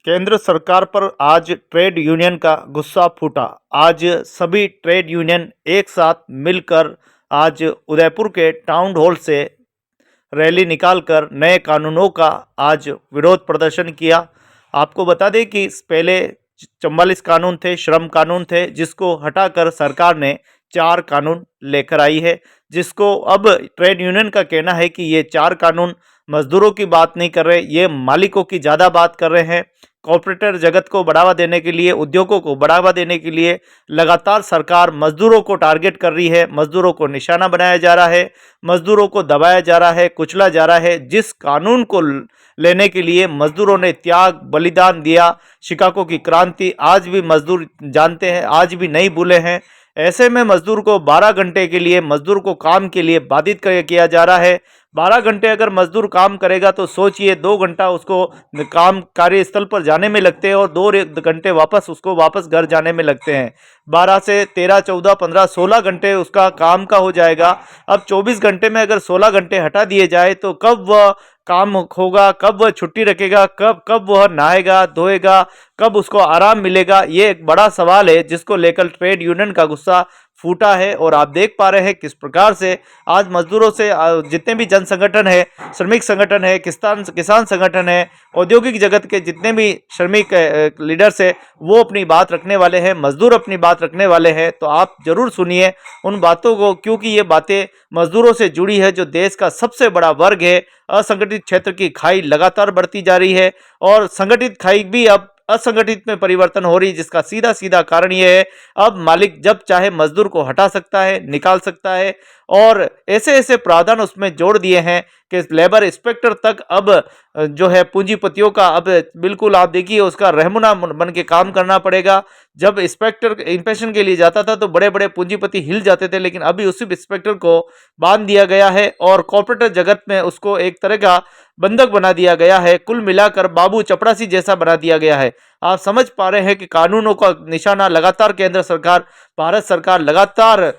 केंद्र सरकार पर आज ट्रेड यूनियन का गुस्सा फूटा। आज सभी ट्रेड यूनियन एक साथ मिलकर आज उदयपुर के टाउन हॉल से रैली निकालकर नए कानूनों का आज विरोध प्रदर्शन किया। आपको बता दें कि पहले 44 कानून थे, श्रम कानून थे, जिसको हटाकर सरकार ने 4 कानून लेकर आई है, जिसको अब ट्रेड यूनियन का कहना है कि ये 4 कानून मजदूरों की बात नहीं कर रहे, ये मालिकों की ज़्यादा बात कर रहे हैं। कॉर्पोरेट जगत को बढ़ावा देने के लिए, उद्योगों को बढ़ावा देने के लिए लगातार सरकार मजदूरों को टारगेट कर रही है, मजदूरों को निशाना बनाया जा रहा है, मजदूरों को दबाया जा रहा है, कुचला जा रहा है। जिस कानून को लेने के लिए मजदूरों ने त्याग बलिदान दिया, शिकागो की क्रांति आज भी मजदूर जानते हैं, आज भी नहीं भूले हैं। ऐसे में मजदूर को 12 घंटे के लिए, मजदूर को काम के लिए बाधित किया जा रहा है। 12 घंटे अगर मजदूर काम करेगा तो सोचिए 2 घंटा उसको काम कार्यस्थल पर जाने में लगते हैं और 2 घंटे वापस घर जाने में लगते हैं। 12 से 13, 14, 15, 16 घंटे उसका काम का हो जाएगा। अब 24 घंटे में अगर 16 घंटे हटा दिए जाए तो कब वह काम होगा, कब वह छुट्टी रखेगा, कब वह नहाएगा धोएगा, कब उसको आराम मिलेगा? ये एक बड़ा सवाल है जिसको लेकर ट्रेड यूनियन का गुस्सा फूटा है। और आप देख पा रहे हैं किस प्रकार से आज मजदूरों से जितने भी जन संगठन है, श्रमिक संगठन है, किसान संगठन है, औद्योगिक जगत के जितने भी श्रमिक लीडर्स है, वो अपनी बात रखने वाले हैं, मजदूर अपनी बात रखने वाले हैं। तो आप जरूर सुनिए उन बातों को, क्योंकि ये बातें मजदूरों से जुड़ी है। जो देश का सबसे बड़ा वर्ग है, असंगठित क्षेत्र की खाई लगातार बढ़ती जा रही है और संगठित खाई भी अब असंगठित में परिवर्तन हो रही है, जिसका सीधा सीधा कारण यह है अब मालिक जब चाहे मजदूर को हटा सकता है, निकाल सकता है। और ऐसे ऐसे प्रावधान उसमें जोड़ दिए हैं कि लेबर इंस्पेक्टर तक अब जो है पूंजीपतियों का अब बिल्कुल आप देखिए उसका रहनुमा बन के काम करना पड़ेगा। जब इंस्पेक्टर इंस्पेक्शन के लिए जाता था तो बड़े बड़े पूंजीपति हिल जाते थे, लेकिन अभी उसी इंस्पेक्टर को बांध दिया गया है और कॉर्पोरेट जगत में उसको एक तरह का बंधक बना दिया गया है। कुल मिलाकर बाबू चपड़ासी जैसा बना दिया गया है। आप समझ पा रहे हैं कि कानूनों का निशाना लगातार केंद्र सरकार, भारत सरकार लगातार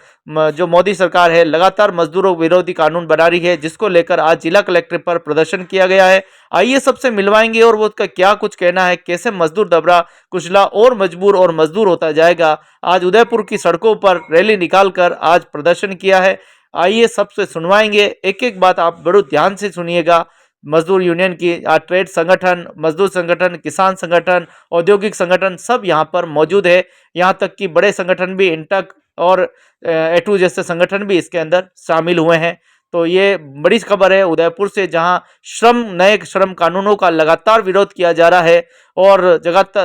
जो मोदी सरकार है लगातार मजदूरों विरोधी कानून बना रही है, जिसको लेकर आज जिला कलेक्टर पर प्रदर्शन किया गया है। आइए सबसे मिलवाएंगे और वो उसका क्या कुछ कहना है, कैसे मजदूर दबरा कुचला और मजबूर और मजदूर होता जाएगा। आज उदयपुर की सड़कों पर रैली निकालकर आज प्रदर्शन किया है। आइए सबसे सुनवाएंगे, एक एक बात आप बड़े ध्यान से सुनिएगा। मजदूर यूनियन की ट्रेड संगठन, मजदूर संगठन, किसान संगठन, औद्योगिक संगठन सब यहाँ पर मौजूद है। यहाँ तक कि बड़े संगठन भी, इंटक और एटू जैसे संगठन भी इसके अंदर शामिल हुए हैं। तो ये बड़ी खबर है उदयपुर से, जहां नए श्रम कानूनों का लगातार विरोध किया जा रहा है और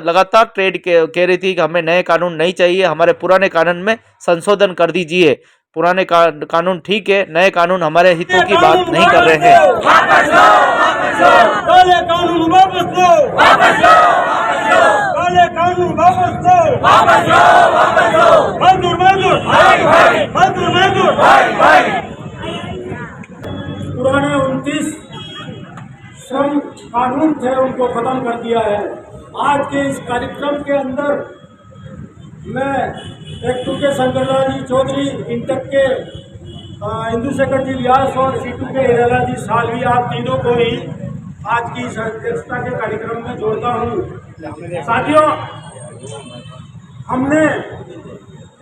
लगातार ट्रेड कह रही थी कि हमें नए कानून नहीं चाहिए, हमारे पुराने कानून में संशोधन कर दीजिए। पुराने कानून ठीक है, नए कानून हमारे हितों की बात नहीं कर रहे हैं। काले कानून वापस लो, वापस लो, वापस लो, काले कानून वापस लो, वापस लो, वापस लो, मजदूर मजदूर भाई भाई, मजदूर मजदूर भाई भाई। पुराने 29 श्रम कानून थे उनको खत्म कर दिया है। आज के इस कार्यक्रम के अंदर मैं एक्टू के शंकरलाल जी चौधरी, इंटक के इंदु शेखर जी व्यास और सीटू के हिराला जी सालवी, आप तीनों को ही आज की इस अध्यक्षता के कार्यक्रम में जोड़ता हूँ। साथियों, हमने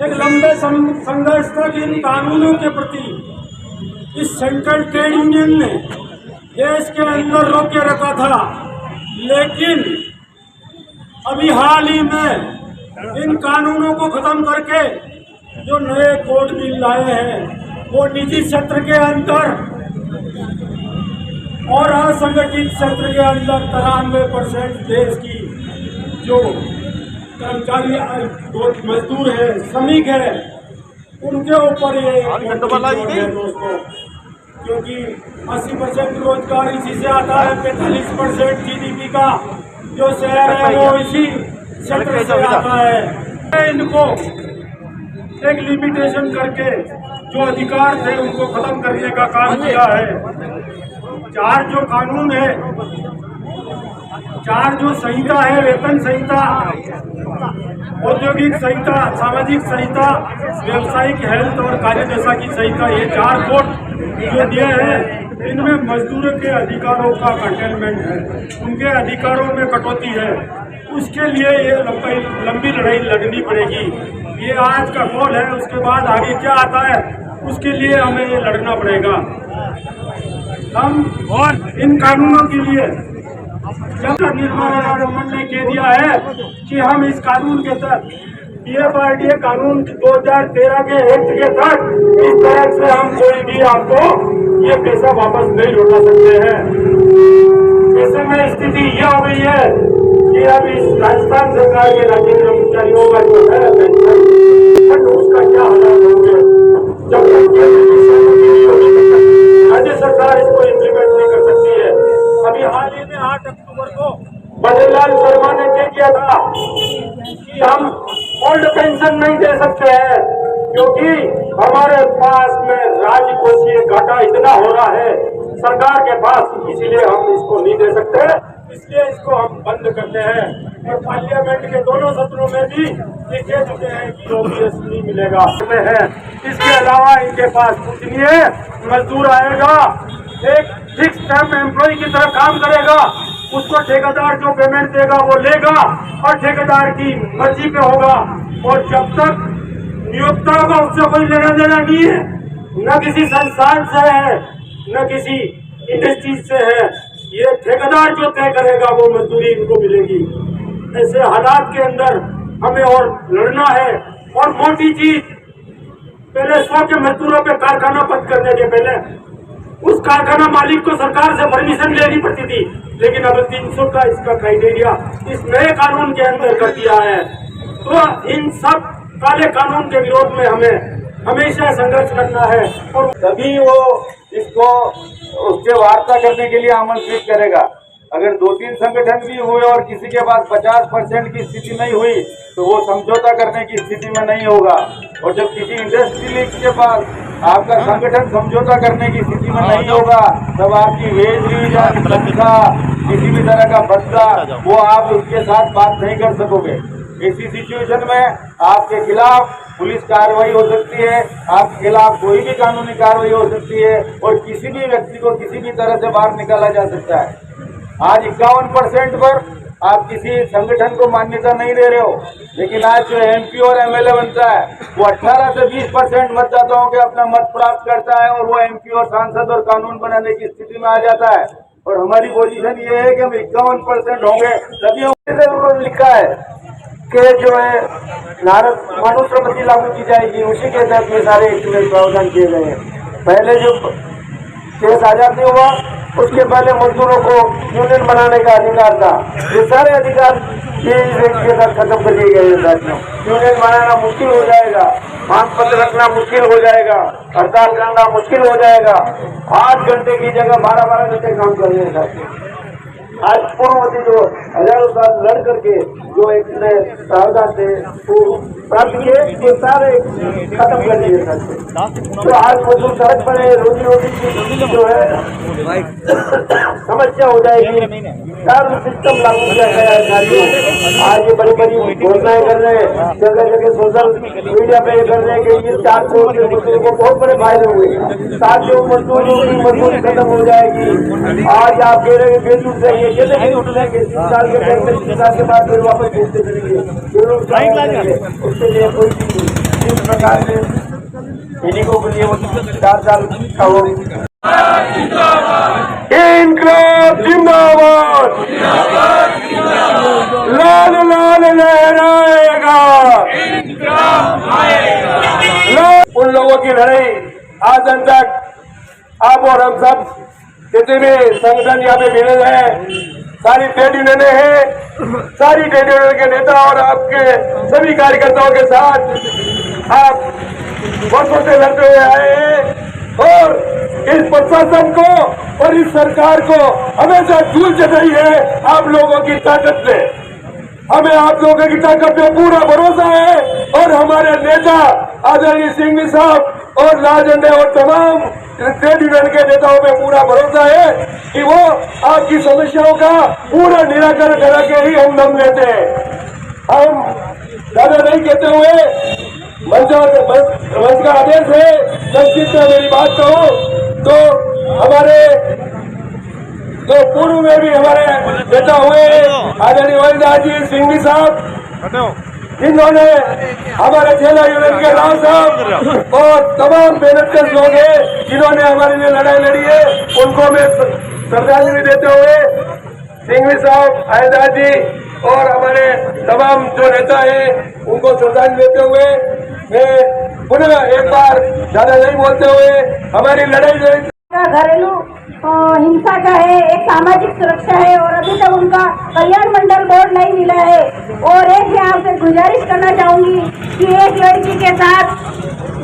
एक लंबे संघर्ष तक इन कानूनों के प्रति इस सेंट्रल ट्रेड यूनियन ने देश के अंदर रोक के रखा था, लेकिन अभी हाल ही में इन कानूनों को खत्म करके जो नए कोड बिल लाए हैं वो निजी क्षेत्र के अंदर और असंगठित क्षेत्र के अंदर 93% देश की जो कर्मचारी मजदूर है, श्रमिक है, उनके ऊपर ये है दोस्तों। क्योंकि 80% रोजगार इसी से आता है, 45% GDP का जो शहर है वो इसी क्षेत्र से आता है। इनको एक लिमिटेशन करके जो अधिकार थे उनको खत्म करने का काम किया है। 4 जो कानून है, 4 जो संहिता है, वेतन संहिता, औद्योगिक संहिता, सामाजिक संहिता, व्यावसायिक हेल्थ और कार्यदशा की संहिता, ये 4 कोड जो दिए हैं इनमें मजदूरों के अधिकारों का कंटेनमेंट है, उनके अधिकारों में कटौती है। उसके लिए ये लंबी लड़ाई लड़नी पड़ेगी। ये आज का कॉल है, उसके बाद आगे क्या आता है उसके लिए हमें ये लड़ना पड़ेगा। हम और इन कानूनों के लिए जब निर्माण गवर्नमेंट ने कह दिया है कि हम इस कानून के तहत PFRDA कानून 2013 के एक्ट के तहत इस तरह से हम कोई भी आपको ये पैसा वापस नहीं लौटा सकते हैं। ऐसे में स्थिति यह हो गई है कि अब इस राजस्थान सरकार के राज्य कर्मचारियों का जो है पेंशन उसका क्या हालात होंगे जब राज्य सरकार इसको इम्प्लीमेंट नहीं कर सकती है। अभी हाल ही में 8 अक्टूबर को बद्रीलाल शर्मा ने क्या किया था कि हम ओल्ड पेंशन नहीं दे सकते हैं क्योंकि हमारे पास में राजकोषीय घाटा इतना हो रहा है सरकार के पास, इसीलिए हम इसको नहीं दे सकते, इसलिए इसको हम बंद करते हैं। और पार्लियामेंट के दोनों सत्रों में भी ये कह चुके हैं कि OPS नहीं मिलेगा है। इसके अलावा इनके पास कुछ नहीं है। मजदूर आएगा, एक फिक्स टर्म एम्प्लॉय की तरह काम करेगा, उसको ठेकेदार जो पेमेंट देगा वो लेगा और ठेकेदार की मर्जी पे होगा। और जब तक नियोक्ता का उससे कोई लेना देना नहीं है, न किसी संस्थान से है न किसी इंडस्ट्रीज से है, ये ठेकेदार जो तय करेगा वो मजदूरी इनको मिलेगी। ऐसे हालात के अंदर हमें और लड़ना है। और मोटी चीज, पहले 100 के मजदूरों पे कारखाना बंद करने के पहले उस कारखाना मालिक को सरकार से परमिशन लेनी पड़ती थी, लेकिन अब 300 का इसका क्राइटेरिया इस नए कानून के अंदर कर दिया है। तो इन सब काले कानून के विरोध में हमें हमेशा संघर्ष करना है। और तभी वो इसको उससे वार्ता करने के लिए आमंत्रित करेगा। अगर 2-3 संगठन भी हुए और किसी के पास 50% की स्थिति नहीं हुई तो वो समझौता करने की स्थिति में नहीं होगा। और जब किसी इंडस्ट्रियलिस्ट के पास आपका संगठन समझौता करने की स्थिति में नहीं होगा तब आपकी वेज रिविजन, तनख्वाह, किसी भी तरह का भत्ता वो आप उसके साथ बात नहीं कर सकोगे। ऐसी सिचुएशन में आपके खिलाफ पुलिस कार्रवाई हो सकती है, आपके खिलाफ कोई भी कानूनी कार्रवाई हो सकती है और किसी भी व्यक्ति को किसी भी तरह से बाहर निकाला जा सकता है। आज 51% पर आप किसी संगठन को मान्यता नहीं दे रहे हो, लेकिन आज जो MP और MLA बनता है वो 18 से 20% मतदाताओं के अपना मत प्राप्त करता है और वो MP और सांसद और कानून बनाने की स्थिति में आ जाता है। और हमारी पोजीशन ये है कि हम 51% होंगे तभी उन्होंने लिखा है कि जो है मनुस्मृति लागू की जाएगी, उसी के तहत ये सारे एक्ट में प्रावधान किए गए हैं। पहले जो देश आजाद नहीं हुआ उसके पहले मजदूरों को यूनियन बनाने का अधिकार था, ये सारे अधिकार ये इस एक्ट के साथ खत्म कर दिए गए हैं। साथियों, यूनियन बनाना मुश्किल हो जाएगा, मांग पत्र रखना मुश्किल हो जाएगा, हड़ताल करना मुश्किल हो जाएगा। 8 घंटे की जगह 12-12 घंटे काम कर रहे हैं साथियों। आज पूर्ववर्ती जो हजारों साल लड़ करके जो एक प्रावधान थे वो प्राप्त किए, ये सारे खत्म कर दिए सकते। तो आज मजदूर सड़क पर है, रोजी रोटी की जो है समस्या हो जाएगी। सारा सिस्टम लागू किया गया है साथियों। आज ये बड़ी बड़ी घोषणाएं कर रहे हैं, जगह जगह सोशल मीडिया पे ये कर रहे हैं कि ये 4 करोड़ के मजदूरों को बहुत बड़े फायदे हुए। साथियों, मजदूरों की मजदूरी खत्म हो जाएगी। आज आप कह रहे हैं बेचूट जाइए, कैसे नहीं उठ जाएंगे? 3 साल के बाद 3 साल के बाद फिर वापस भेजते चलेंगे, उसके लिए कोई इस प्रकार से इन्हीं के लिए वो 4 साल का हो। इनकलाब जिंदाबाद, लाल लाल लहराएगा, उन लोगों की लड़ाई आज तक आप और हम सब जितने भी संगठन यहाँ पे मिले हैं, सारी ट्रेड यूनियन है, सारी ट्रेड यूनियन के नेता और आपके सभी कार्यकर्ताओं के साथ आप वर्षों से लड़ते हुए आए हैं और इस प्रशासन को और इस सरकार को हमेशा धूल चटाई है आप लोगों की ताकत से। हमें आप लोगों की ताकत पे पूरा भरोसा है और हमारे नेता आदरणीय सिंह साहब और लाल झंडे और तमाम ट्रेड यूनियन के नेताओं पे पूरा भरोसा है कि वो आपकी समस्याओं का पूरा निराकरण करा के ही हम दम लेते हैं। हम ज्यादा नहीं कहते हुए मंच का आदेश है। संक्षिप्त में मेरी बात कहूँ तो हमारे जो पूर्व में भी हमारे नेता हुए आदरणीय वरिदास जी सिंघवी साहब, जिन्होंने हमारे जिला यूनियन के राव साहब और तमाम मेहनतकश लोग हैं जिन्होंने हमारे लिए लड़ाई लड़ी है, उनको मैं श्रद्धांजलि देते हुए सिंघवी साहब, आयदास जी और हमारे तमाम जो नेता हैं उनको श्रद्धांजलि देते हुए मैं पुनः एक बार ज्यादा नहीं बोलते हुए हमारी लड़ाई घरेलू हिंसा का है, एक सामाजिक सुरक्षा है और अभी तक उनका कल्याण मंडल बोर्ड नहीं मिला है। और एक यहाँ से गुजारिश करना चाहूंगी कि एक लड़की के साथ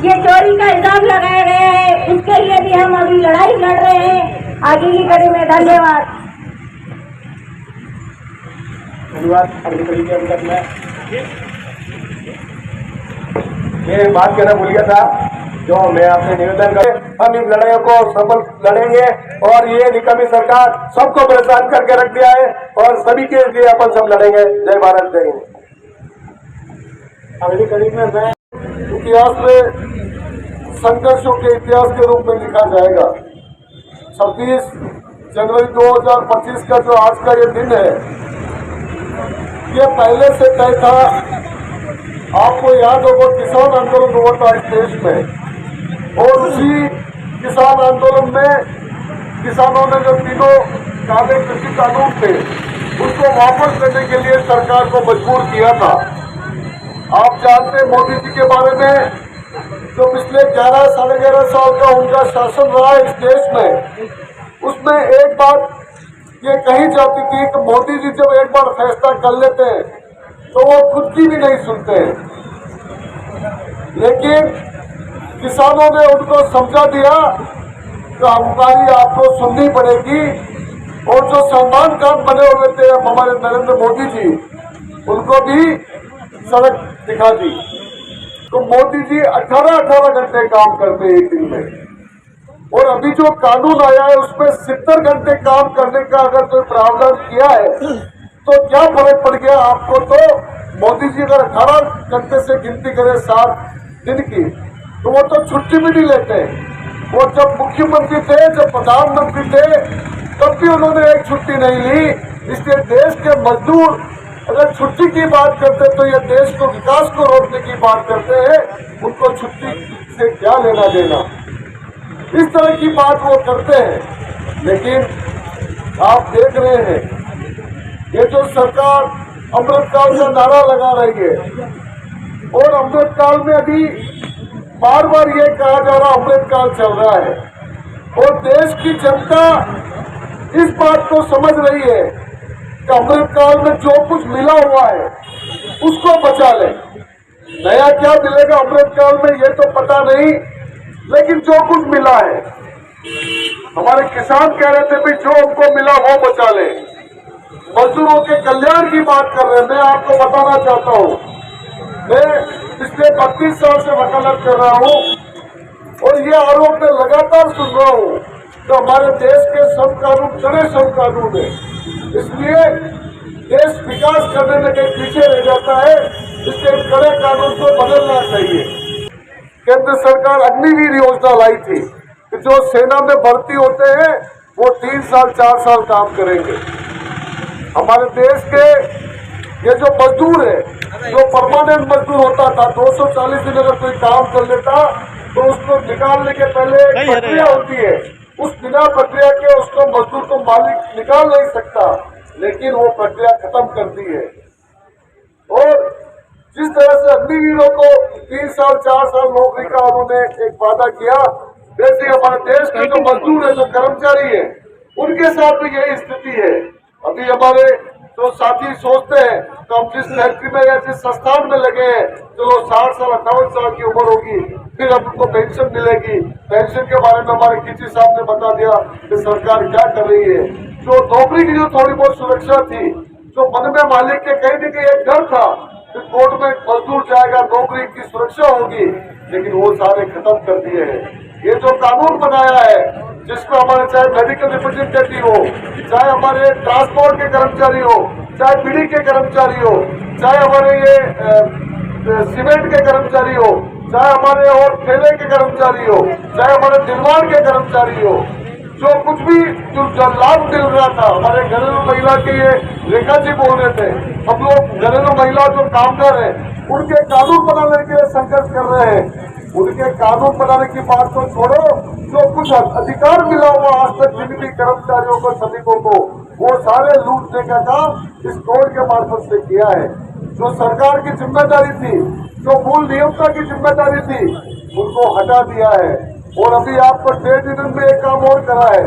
ये चोरी का इल्जाम लगाया गया है, उसके लिए भी हम अभी लड़ाई लड़ रहे हैं आगे की कड़ी में। धन्यवाद। ये बात कहना भूल गया था जो मैं आपसे निवेदन कर, हम इन लड़ाइयों को सफल लड़ेंगे और ये निकम्मी सरकार सबको परेशान करके रख दिया है और सभी के लिए अपन सब लड़ेंगे। जय भारत, जय हिंद। अगली कड़ी में मैं इतिहास में संघर्षों के इतिहास के रूप में लिखा जाएगा। 26 जनवरी 2025 का जो आज का ये दिन है, ये पहले से तय था। आपको याद होगा किसान आंदोलन हुआ था इस देश में और उसी किसान आंदोलन में किसानों ने जो तीनों काले कृषि कानून थे उसको वापस लेने के लिए सरकार को मजबूर किया था। आप जानते मोदी जी के बारे में, जो पिछले 11 साढ़े 11 साल का उनका शासन रहा इस देश में, उसमें एक बात ये कही जाती थी कि मोदी जी जब एक बार फैसला कर लेते हैं तो वो खुद की भी नहीं सुनते हैं। लेकिन किसानों ने उनको समझा दिया कि हमारी आपको सुननी पड़ेगी और जो सम्मान काम बने हुए थे हमारे नरेंद्र मोदी जी, उनको भी सड़क दिखा दी। तो मोदी जी 18 घंटे काम करते हैं एक दिन में, और अभी जो कानून आया है उसमें 70 घंटे काम करने का अगर कोई प्रावधान किया है तो क्या फर्क पड़ गया आपको। तो मोदी जी अगर 18 घंटे से गिनती करें 7 दिन की, तो वो तो छुट्टी भी नहीं लेते। वो जब मुख्यमंत्री थे, जब प्रधानमंत्री थे, तब भी उन्होंने एक छुट्टी नहीं ली। इसलिए देश के मजदूर अगर छुट्टी की बात करते तो ये देश को विकास को रोकने की बात करते हैं, उनको छुट्टी से क्या लेना देना, इस तरह की बात वो करते हैं। लेकिन आप देख रहे हैं ये जो सरकार अमृतकाल का नारा लगा रही है, और अमृतकाल में अभी बार बार ये कहा जा रहा अमृतकाल चल रहा है, और देश की जनता इस बात को समझ रही है कि अमृतकाल में जो कुछ मिला हुआ है उसको बचा ले। नया क्या मिलेगा अमृतकाल में ये तो पता नहीं, लेकिन जो कुछ मिला है, हमारे किसान कह रहे थे भाई जो हमको मिला वो बचा ले। मजदूरों के कल्याण की बात कर रहे हैं। मैं आपको बताना चाहता हूँ, मैं पिछले 32 साल से वकालत कर रहा हूँ और ये आरोप मैं लगातार सुन रहा हूँ तो हमारे देश के श्रम कानून कड़े श्रम कानून है, इसलिए देश विकास करने में कहीं पीछे रह जाता है। इसलिए कड़े कानून को बदलना चाहिए। केंद्र सरकार अग्निवीर योजना लाई थी कि जो सेना में भर्ती होते हैं वो 3 साल 4 साल काम करेंगे। हमारे देश के ये जो मजदूर है, जो परमानेंट मजदूर होता था, 240 दिन अगर कोई काम कर लेता तो उसको निकालने के पहले एक प्रक्रिया होती है, उस बिना प्रक्रिया के उसको मजदूर को मालिक निकाल नहीं सकता, लेकिन वो प्रक्रिया खत्म कर दी है। और जिस तरह से अग्निवीरों को 3 साल 4 साल नौकरी का उन्होंने एक वादा किया, वैसे हमारे देश के जो मजदूर है, जो कर्मचारी है, उनके साथ भी यही स्थिति है। अभी हमारे जो साथी सोचते हैं तो हम जिस फैक्ट्री में या जिस संस्थान में लगे हैं, चलो 60 साल 58 साल की उम्र होगी, फिर हमको पेंशन मिलेगी। पेंशन के बारे में हमारे किसी साहब ने बता दिया कि सरकार क्या कर रही है। जो नौकरी की जो थोड़ी बहुत सुरक्षा थी, जो मन में मालिक के कहीं न कहीं एक डर था कि कोर्ट में मजदूर जाएगा, नौकरी की सुरक्षा होगी, लेकिन वो सारे खत्म कर दिए हैं। ये जो कानून बनाया है, जिसमें हमारे चाहे मेडिकल रिप्रेजेंटेटिव हो, चाहे हमारे ट्रांसपोर्ट के कर्मचारी हो, चाहे बीडी के कर्मचारी हो, चाहे हमारे ये सीमेंट के कर्मचारी हो, चाहे हमारे और ठेले के कर्मचारी हो, चाहे हमारे निर्माण के कर्मचारी हो, जो कुछ भी जो लाभ मिल रहा था, हमारे घरेलू महिला के ये रेखा जी बोल रहे थे, हम लोग घरेलू महिला जो कामगार है उनके कानून बनाने के लिए संघर्ष कर रहे हैं। उनके कानून बनाने की बात तो छोड़ो, जो कुछ अधिकार मिला हुआ आज तक जिन भी कर्मचारियों को, श्रमिकों को, वो सारे लूटने का काम इस कोड के मार्फत से किया है। जो सरकार की जिम्मेदारी थी, जो मूल नियोक्ता की जिम्मेदारी थी, उनको हटा दिया है। और अभी आपको ट्रेड यूनियन में एक काम और करा है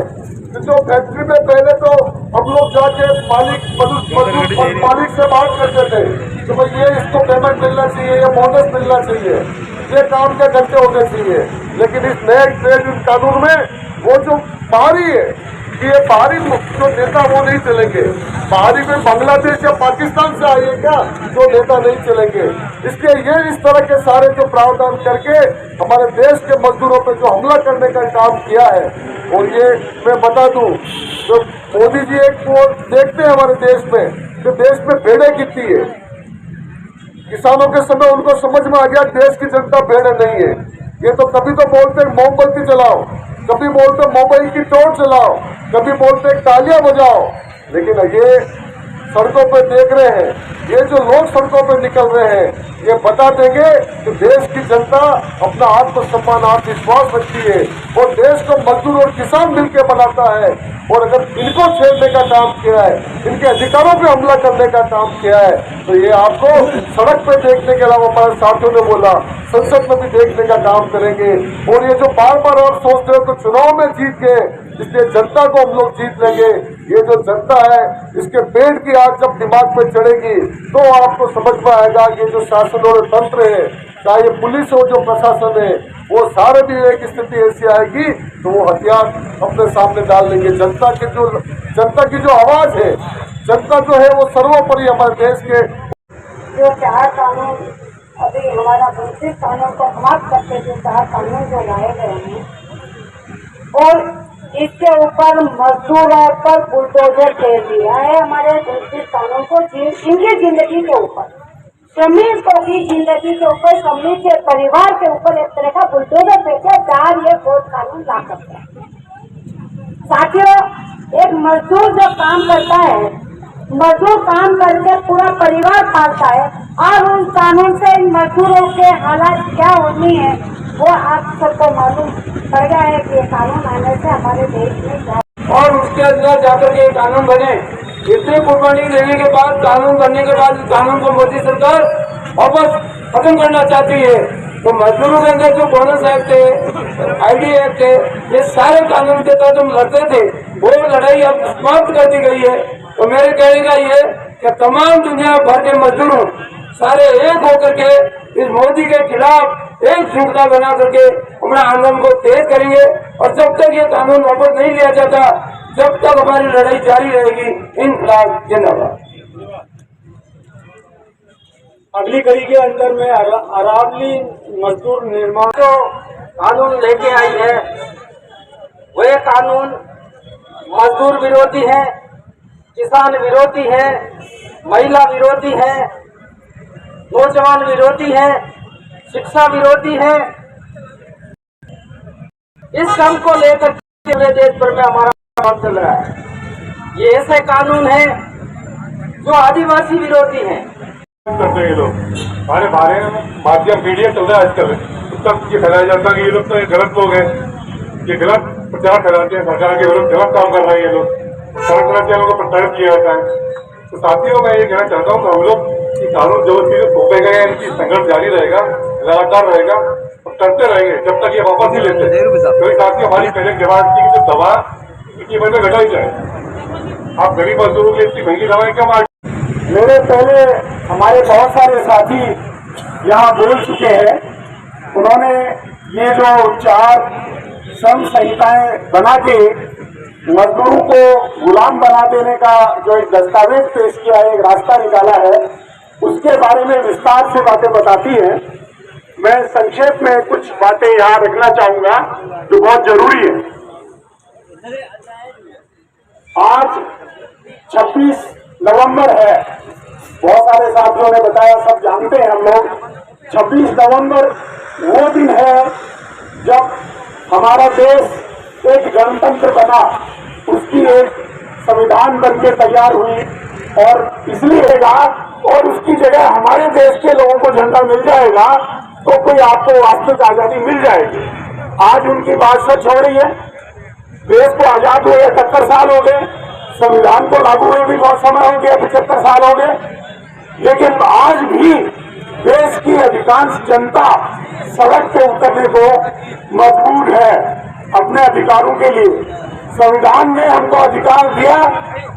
कि जो फैक्ट्री में पहले तो हम लोग जाके मालिक से बात करते थे कि भाई ये इसको पेमेंट मिलना चाहिए, ये बोनस मिलना चाहिए, ये काम के घंटे होने चाहिए। लेकिन इस नए ट्रेड यूनियन कानून में वो जो बाहरी है कि ये बाहरी जो नेता वो नहीं चलेंगे, बाहरी में बांग्लादेश या पाकिस्तान से आए क्या जो नेता नहीं चलेंगे। इसलिए ये इस तरह के सारे जो प्रावधान करके हमारे देश के मजदूरों पे जो हमला करने का काम किया है। और ये मैं बता दूं, जो मोदी जी एक वो देखते हैं हमारे देश में कि देश में भेड़ें कितनी है। किसानों के समय उनको समझ में आ गया देश की जनता भेड़ें नहीं है। ये तो कभी तो बोलते मोमबत्ती जलाओ, कभी बोलते मोबाइल की टॉर्च चलाओ, कभी बोलते तालियां बजाओ, लेकिन ये सड़कों पर देख रहे हैं, ये जो लोग सड़कों पर निकल रहे हैं, ये बता देंगे कि देश की जनता अपना आत्मसम्मान, आत्मविश्वास रखती है और देश को मजदूर और किसान मिलकर बनाता है। और अगर इनको छेड़ने का काम किया है, इनके अधिकारों पे हमला करने का काम किया है, तो ये आपको सड़क पे देखने के अलावा हमारे साथियों ने बोला संसद में भी देखने का काम करेंगे। और ये जो बार बार आप सोचते हो तो चुनाव में जीत गए, इसलिए जनता को हम लोग जीत लेंगे। ये जो जनता है इसके पेट की आग जब दिमाग पे चढ़ेगी तो आपको समझ में आएगा कि जो शासन और तंत्र है, चाहे पुलिस हो, जो प्रशासन है, वो सारे भी एक स्थिति ऐसी आएगी तो वो हथियार अपने सामने डाल लेंगे। जनता की जो आवाज है, जनता जो है वो सर्वोपरि हमारे देश के जो 4 कानून अभी हमारा 32 कानून को समाप्त करके जो 4 कानून जो लाए गए हैं और इसके ऊपर मजदूरों पर बुलडोजर फेर दिया है। हमारे 32 कानून को इनकी जिंदगी के ऊपर, श्रमिकों की जिंदगी के ऊपर, श्रमिक के परिवार के ऊपर एक तरह का बुलडोजर फेंके 4 ये कोर्ट कानून ला सकते हैं। साथियों, एक मजदूर जो काम करता है, मजदूर काम करके पूरा परिवार पालता है और उन कानून से इन मजदूरों के हालात क्या होनी है वो आप सबको मालूम पड़ गया है कि ये कानून आने से हमारे देश में क्या, और उसके अंदर जाकर के कानून बने। इतनी कुर्बानी देने के बाद, कानून बनने के बाद कानून को मोदी सरकार वापस खत्म करना चाहती है। तो मजदूरों के अंदर जो बोनस एक्ट है, आईडी एक्ट है, ये सारे कानून के तहत हम लड़ते थे, वो लड़ाई अब समाप्त कर दी गई है। तो मेरे कहने का ये कि तमाम दुनिया भर के मजदूरों सारे एक होकर के इस मोदी के खिलाफ एक झुंडा बना करके अपना आंदोलन को तेज करेंगे। और जब तक ये कानून वापस नहीं लिया जाता, जब तक हमारी लड़ाई जारी रहेगी। इनकलाब जिंदाबाद। अगली कड़ी के अंदर में अरावली मजदूर निर्माण जो कानून लेके आई है वह कानून मजदूर विरोधी है, किसान विरोधी है, महिला विरोधी है, नौजवान विरोधी है, शिक्षा विरोधी है। इस श्रम को लेकर पूरे देश भर में हमारा काम चल रहा है। ये ऐसे कानून है जो आदिवासी विरोधी है। करते हैं ये लोग, हमारे बारे में माध्यम मीडिया चल रहा है आजकल, तब ये फैलाया जाता है कि ये लोग तो गलत लोग हैं, ये गलत प्रचार फैलाते हैं, सरकार के विरुद्ध गलत काम कर रहे हैं ये लोग, तरह तरह से लोगों को प्रचारित किया जाता है। तो साथियों, मैं ये कहना चाहता हूँ कि हम लोग ये कानून जो चीजें थोपे गए हैं, इनकी संघर्ष जारी रहेगा, लगातार रहेगा और करते रहेंगे जब तक ये वापस नहीं लेते। क्योंकि साथियों, हमारी पहले जवाब की जो दवा की कीमत में घटाई जाए। आप गरीब मजदूरों की इतनी महंगी दवाएं क्यों मार। मेरे पहले हमारे बहुत सारे साथी यहाँ बोल चुके हैं। उन्होंने ये जो 4 श्रम संहिताएं बना के मजदूरों को गुलाम बना देने का जो एक दस्तावेज पेश किया है, एक रास्ता निकाला है, उसके बारे में विस्तार से बातें बताती हैं। मैं संक्षेप में कुछ बातें यहाँ रखना चाहूंगा जो बहुत जरूरी है। आज 26 नवंबर है, बहुत सारे साथियों ने बताया, सब जानते हैं हम लोग 26 नवंबर वो दिन है जब हमारा देश एक गणतंत्र बना, उसकी एक संविधान बनके तैयार हुई और इसलिए और उसकी जगह हमारे देश के लोगों को झंडा मिल जाएगा तो कोई आपको वास्तविक आजादी मिल जाएगी। आज उनकी बात सच हो रही है। देश को आजाद हुए 71 साल हो गए, संविधान को लागू हुए भी बहुत समय हो गया, 75 साल हो गए, लेकिन आज भी देश की अधिकांश जनता सड़क पे उतरने को मजबूर है अपने अधिकारों के लिए। संविधान ने हमको अधिकार दिया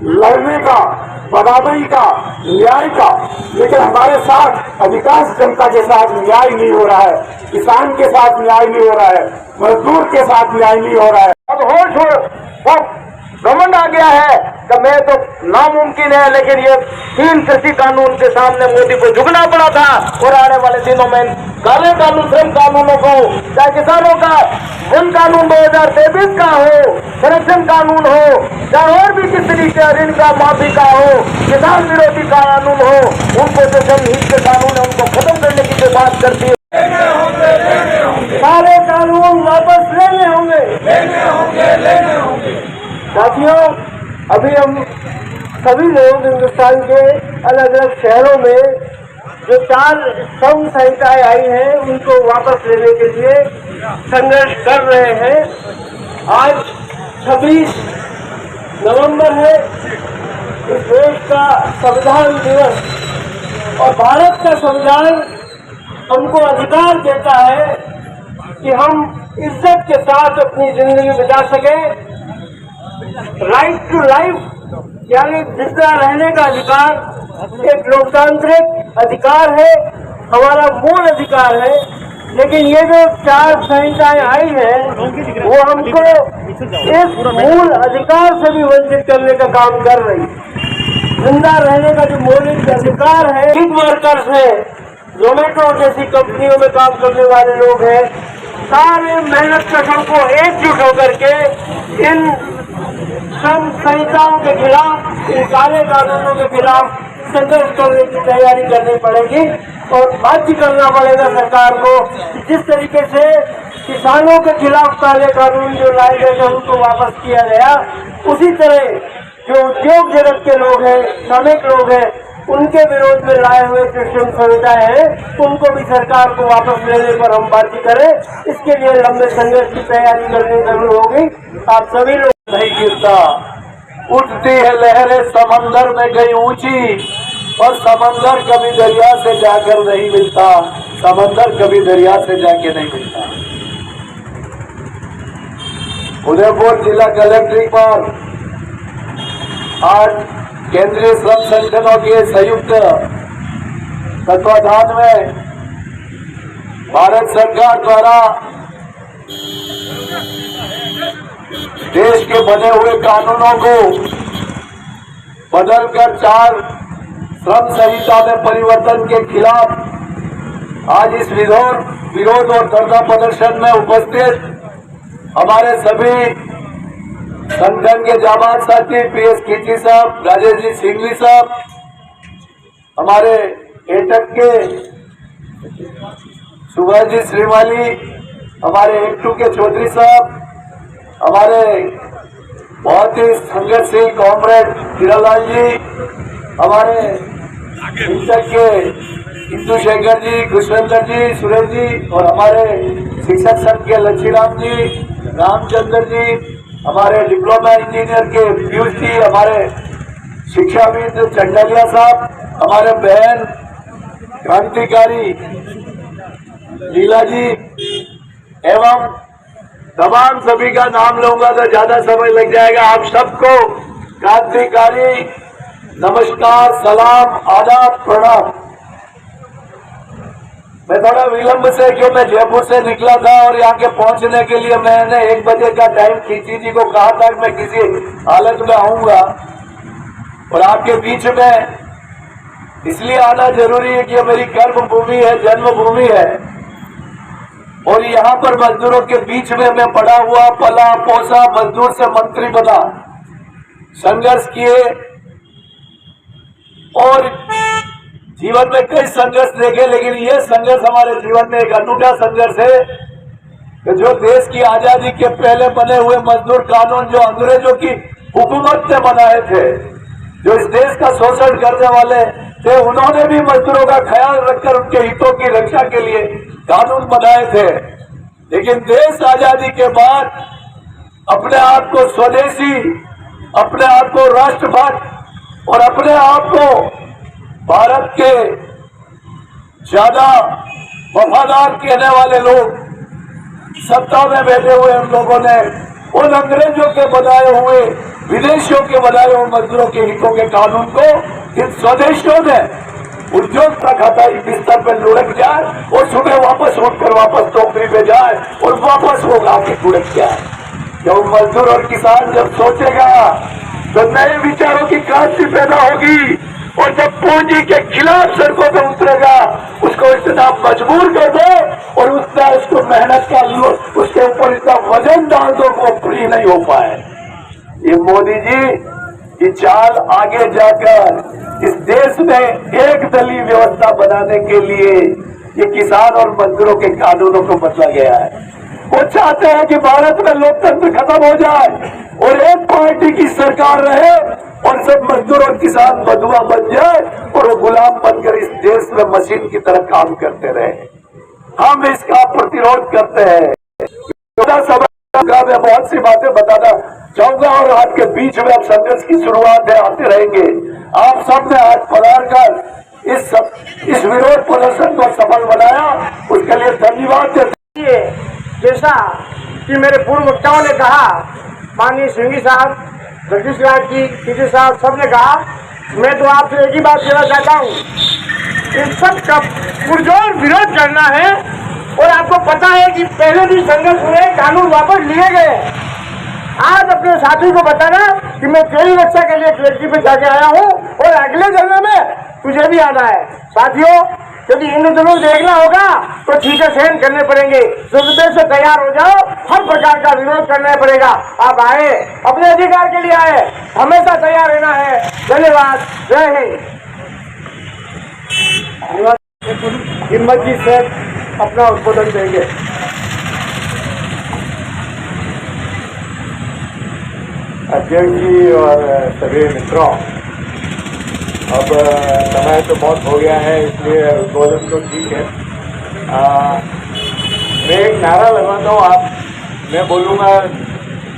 लड़ने का, बराबरी का, न्याय का, लेकिन हमारे साथ अधिकांश जनता के साथ न्याय नहीं हो रहा है, किसान के साथ न्याय नहीं हो रहा है, मजदूर के साथ न्याय नहीं हो रहा है। अब होश हो, घमंड आ गया है कि मैं तो नामुमकिन है, लेकिन ये 3 कृषि कानून के सामने मोदी को झुकना पड़ा था और आने वाले दिनों में काले कानून, श्रम कानूनों को, चाहे किसानों का वन कानून 2023 का हो, संरक्षण कानून हो, चाहे और भी किस तरीके का ऋण का माफी का हो, किसान विरोधी कानून हो, उनको जो जनहित के कानून है उनको खत्म करने की जो बात करती है, सारे कानून वापस लेने होंगे। साथियों, अभी हम सभी लोग हिंदुस्तान के अलग अलग शहरों में जो 4 श्रम संहिताएं आई हैं उनको वापस लेने के लिए संघर्ष कर रहे हैं। आज 26 नवंबर है, इस देश का संविधान दिवस, और भारत का संविधान हमको अधिकार देता है कि हम इज्जत के साथ अपनी जिंदगी बिता सकें। राइट टू लाइफ यानी जिंदा रहने का अधिकार एक लोकतांत्रिक अधिकार है, हमारा मूल अधिकार है, लेकिन ये जो 4 संहिताएं आई हैं वो हमको इस मूल अधिकार से भी वंचित करने का काम कर रही है। जिंदा रहने का जो मौलिक अधिकार है, गिग वर्कर्स है, जोमेटो जैसी कंपनियों में काम करने वाले लोग हैं, सारे मेहनत कशों को एकजुट होकर के इन श्रम संहिताओं के खिलाफ, इन काले कानूनों के खिलाफ संघर्ष करने की तैयारी करनी पड़ेगी और बाध्य करना पड़ेगा सरकार को। जिस तरीके से किसानों के खिलाफ काले कानून जो लाए गए थे उनको वापस किया गया, उसी तरह जो उद्योग जगत के लोग हैं, श्रमिक लोग हैं, उनके विरोध में लाए हुए जो श्रम संहिताएं हैं उनको भी सरकार को वापस लेने पर हम बात करें। इसके लिए लंबे संघर्ष की तैयारी करनी जरूर होगी। आप सभी लोग नहीं गिरता, उठती है लहरें समंदर में गई ऊंची, और समंदर कभी दरिया से जाकर नहीं मिलता, समंदर कभी दरिया से जाके नहीं मिलता। उदयपुर जिला कलेक्ट्रेट पर आज केंद्रीय श्रम संगठनों के संयुक्त तत्वाधान में भारत सरकार द्वारा देश के बने हुए कानूनों को बदलकर 4 श्रम संहिता में परिवर्तन के खिलाफ आज इस विरोध और धरना प्रदर्शन में उपस्थित हमारे सभी संगठन के जाबाज साथी PS खिची साहब, राजेश जी सिंघवी साहब, हमारे एटक के सुभाष जी श्रीमाली, हमारे एक्टू के चौधरी साहब, हमारे बहुत ही संघर्षशील कॉमरेड हिरालाल जी, हमारे शिक्षक के इंदु शेखर जी, खुशवेंद्र जी, सुरेश जी, और हमारे शिक्षक संघ के लच्छीराम जी, रामचंद्र जी, हमारे डिप्लोमा इंजीनियर के पीयूष जी, हमारे शिक्षाविद चंडलिया साहब, हमारे बहन क्रांतिकारी लीला जी, एवं तमाम सभी का नाम लूंगा तो ज्यादा समय लग जाएगा। आप सबको क्रांतिकारी नमस्कार, सलाम, आदाब, प्रणाम। मैं थोड़ा विलंब से, क्यों मैं जयपुर से निकला था और यहाँ के पहुंचने के लिए मैंने 1 बजे का टाइम खींची जी को कहा था कि मैं किसी हालत में आऊंगा, और आपके बीच में इसलिए आना जरूरी है कि मेरी कर्म भूमि है, जन्मभूमि है, और यहाँ पर मजदूरों के बीच में मैं पड़ा हुआ, पला पोसा, मजदूर से मंत्री बना, संघर्ष किए और जीवन में कई संघर्ष देखे, लेकिन ये संघर्ष हमारे जीवन में एक अनूठा संघर्ष है कि जो देश की आजादी के पहले बने हुए मजदूर कानून जो अंग्रेजों की हुकूमत ने बनाए थे, जो इस देश का शोषण करने वाले थे, उन्होंने भी मजदूरों का ख्याल रखकर उनके हितों की रक्षा के लिए कानून बनाए थे। लेकिन देश आजादी के बाद अपने आप को स्वदेशी, अपने आप को राष्ट्रभक्त और अपने आप को भारत के ज्यादा वफादार कहने वाले लोग सत्ता में बैठे हुए उन लोगों ने उन अंग्रेजों के बनाए हुए, विदेशियों के बनाए हुए मजदूरों के हितों के कानून को इन स्वदेशियों ने उद्योग तक हटाई, बिस्तर पर लुढ़क जाए और सुबह वापस उठकर वापस टोकरी पे जाए और वापस वो गांव के लुढ़क जाए। जब मजदूर और किसान जब सोचेगा तो नए विचारों की क्रांति पैदा होगी, और जब पूंजी के खिलाफ सड़कों पर उतरेगा उसको इतना मजबूर कर दो और उतना उसको मेहनत का उसके ऊपर इतना वजन डाल दो वो फ्री नहीं हो पाए। ये मोदी जी की चाल आगे जाकर इस देश में एक दलीय व्यवस्था बनाने के लिए ये किसान और मजदूरों के कानूनों को बदला गया है। वो चाहते हैं कि भारत में लोकतंत्र खत्म हो जाए और एक पार्टी की सरकार रहे और सब मजदूर और किसान बदुआ बन जाए और वो गुलाम बनकर इस देश में मशीन की तरह काम करते रहे। हम इसका प्रतिरोध करते हैं। मैं बहुत सी बातें बताना चाहूंगा और आपके बीच में अब संघर्ष की शुरुआत है, आते रहेंगे। आप सबने आज पधार कर इस विरोध प्रदर्शन को सफल बनाया, उसके लिए धन्यवाद देते हैं। जैसा कि मेरे पूर्व वक्ताओं ने कहा, माननीय सिंघी साहब, जगदीश लाल जी, पीजे साहब, सबने कहा, मैं तो आपसे एक ही बात कहना चाहता हूँ, इन सब का पुरजोर विरोध करना है। और आपको पता है कि पहले भी संघर्ष हुए, कानून वापस लिए गए। आज अपने साथी को बताना कि मैं तेरी रक्षा के लिए केरकी पे जाके आया हूँ और अगले जन्म में तुझे भी आना है। साथियों, यदि इन दोनों देखना होगा तो ठीक है, सहन करने पड़ेंगे। जज्बे से तैयार हो जाओ, हर प्रकार का विरोध करना पड़ेगा। आप आए, अपने अधिकार के लिए आए, हमेशा तैयार रहना है। धन्यवाद, जय हिंद। हिम्मत जी से अपना उद्बोधन देंगे। अध्यक्ष जी और सभी मित्रों, अब समय तो बहुत हो गया है, इसलिए उद्बोधन तो ठीक है। मैं एक नारा लगाता हूँ, मैं बोलूँगा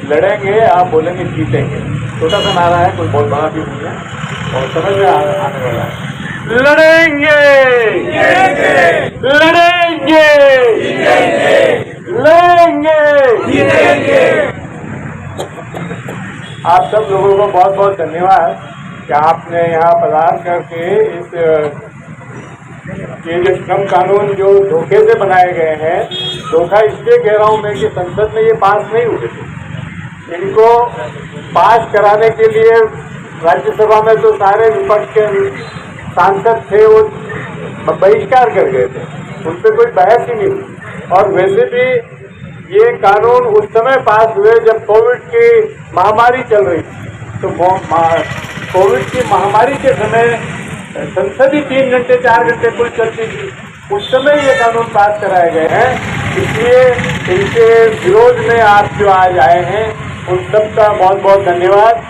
लड़ेंगे, आप बोलेंगे जीतेंगे। छोटा सा नारा है, कोई बहुत बड़ा भी नहीं है और समझ में आने वाला है। लड़ेंगे, लड़ेंगे, लड़ेंगे, जीतेंगे। आप सब लोगों को बहुत बहुत धन्यवाद कि आपने यहाँ पधार करके ये जो श्रम कानून जो धोखे से बनाए गए हैं, धोखा इसलिए कह रहा हूँ मैं कि संसद में ये पास नहीं हुए थे। इनको पास कराने के लिए राज्यसभा में तो सारे विपक्ष के सांसद थे, वो बहिष्कार कर गए थे, उन पर कोई बहस ही नहीं हुई। और वैसे भी ये कानून उस समय पास हुए जब कोविड की महामारी चल रही थी। तो कोविड की महामारी के समय संसद ही 3 घंटे 4 घंटे कुल चलती थी, उस समय ये कानून पास कराए गए हैं। इसलिए इनके विरोध में आप जो आज आए हैं उन सबका बहुत बहुत धन्यवाद।